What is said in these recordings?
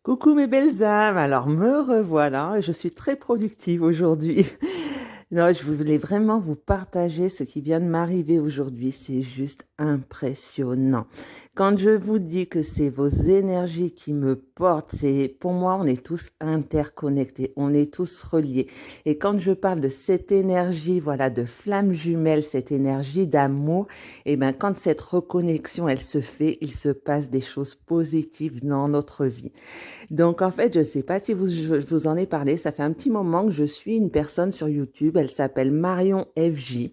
Coucou mes belles âmes, alors me revoilà, je suis très productive aujourd'hui. Non, je voulais vraiment vous partager ce qui vient de m'arriver aujourd'hui, c'est juste impressionnant. Quand je vous dis que c'est vos énergies qui me portent, c'est pour moi, on est tous interconnectés, on est tous reliés. Et quand je parle de cette énergie, voilà, de flamme jumelle, cette énergie d'amour, et ben quand cette reconnexion, elle se fait, il se passe des choses positives dans notre vie. Donc en fait, je ne sais pas si je vous en ai parlé, ça fait un petit moment que je suis une personne sur YouTube, elle s'appelle Marion FJ.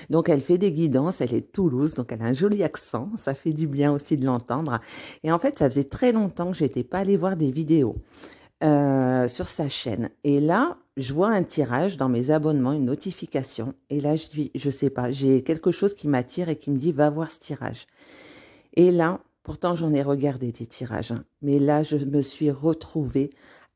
Donc elle fait des guidances, elle est de Toulouse, donc elle a un joli accent, ça fait du bien aussi de l'entendre. Et en fait, ça faisait très longtemps que j'étais pas allée voir des vidéos sur sa chaîne. Et là, je vois un tirage dans mes abonnements, une notification. Et là, je dis, je sais pas, j'ai quelque chose qui m'attire et qui me dit, va voir ce tirage. Et là, pourtant j'en ai regardé des tirages, hein, mais là je me suis retrouvée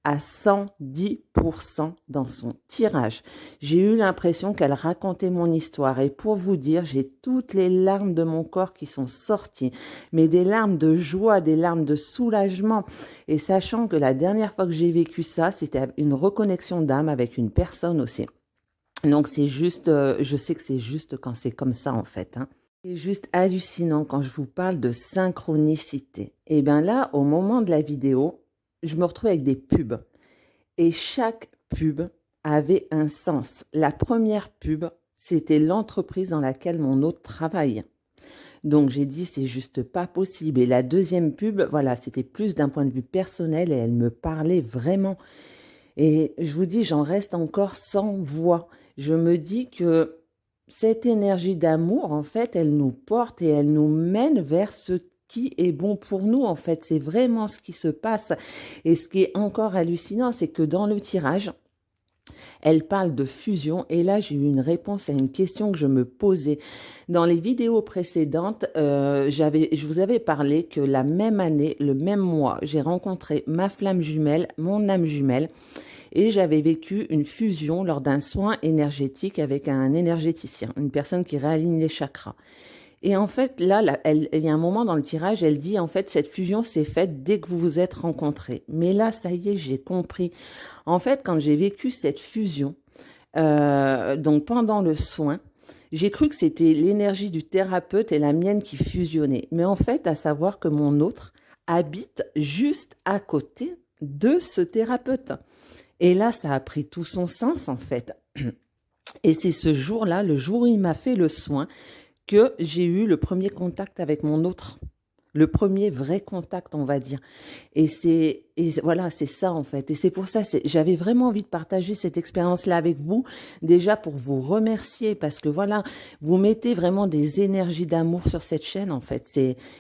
à 110% dans son tirage. J'ai eu l'impression qu'elle racontait mon histoire et pour vous dire, j'ai toutes les larmes de mon corps qui sont sorties, mais des larmes de joie, des larmes de soulagement. Et sachant que la dernière fois que j'ai vécu ça, c'était une reconnexion d'âme avec une personne aussi. Donc c'est juste, je sais que c'est juste quand c'est comme ça en fait, hein. C'est juste hallucinant quand je vous parle de synchronicité. Et bien là, au moment de la vidéo, je me retrouve avec des pubs. Et chaque pub avait un sens. La première pub, c'était l'entreprise dans laquelle mon hôte travaille. Donc j'ai dit, c'est juste pas possible. Et la deuxième pub, voilà, c'était plus d'un point de vue personnel et elle me parlait vraiment. Et je vous dis, j'en reste encore sans voix. Je me dis que cette énergie d'amour, en fait, elle nous porte et elle nous mène vers ce qui est bon pour nous, en fait. C'est vraiment ce qui se passe. Et ce qui est encore hallucinant, c'est que dans le tirage, elle parle de fusion. Et là, j'ai eu une réponse à une question que je me posais. Dans les vidéos précédentes, je vous avais parlé que la même année, le même mois, j'ai rencontré ma flamme jumelle, mon âme jumelle. Et j'avais vécu une fusion lors d'un soin énergétique avec un énergéticien, une personne qui réaligne les chakras. Et en fait, là, il y a un moment dans le tirage, elle dit, en fait, cette fusion s'est faite dès que vous vous êtes rencontrés. Mais là, ça y est, j'ai compris. En fait, quand j'ai vécu cette fusion, donc pendant le soin, j'ai cru que c'était l'énergie du thérapeute et la mienne qui fusionnaient. Mais en fait, à savoir que mon autre habite juste à côté de ce thérapeute. Et là, ça a pris tout son sens, en fait. Et c'est ce jour-là, le jour où il m'a fait le soin, que j'ai eu le premier contact avec mon autre. Le premier vrai contact, on va dire. Voilà, c'est ça en fait. Et c'est pour ça, j'avais vraiment envie de partager cette expérience-là avec vous, déjà pour vous remercier, parce que voilà, vous mettez vraiment des énergies d'amour sur cette chaîne en fait.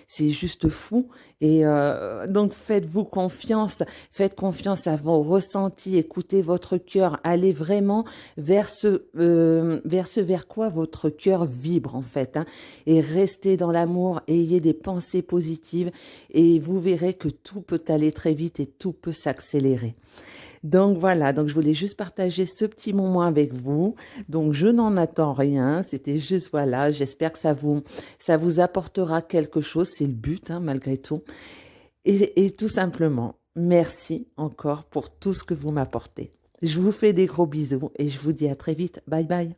C'est juste fou. Et donc faites confiance à vos ressentis, écoutez votre cœur, allez vraiment vers vers quoi votre cœur vibre en fait, hein, et restez dans l'amour, ayez des pensées positives et vous verrez que tout peut aller très vite et tout peut s'accélérer. Donc voilà, donc je voulais juste partager ce petit moment avec vous. Donc je n'en attends rien, c'était juste voilà, j'espère que ça vous apportera quelque chose, c'est le but hein, malgré tout. Et tout simplement, merci encore pour tout ce que vous m'apportez. Je vous fais des gros bisous et je vous dis à très vite. Bye bye.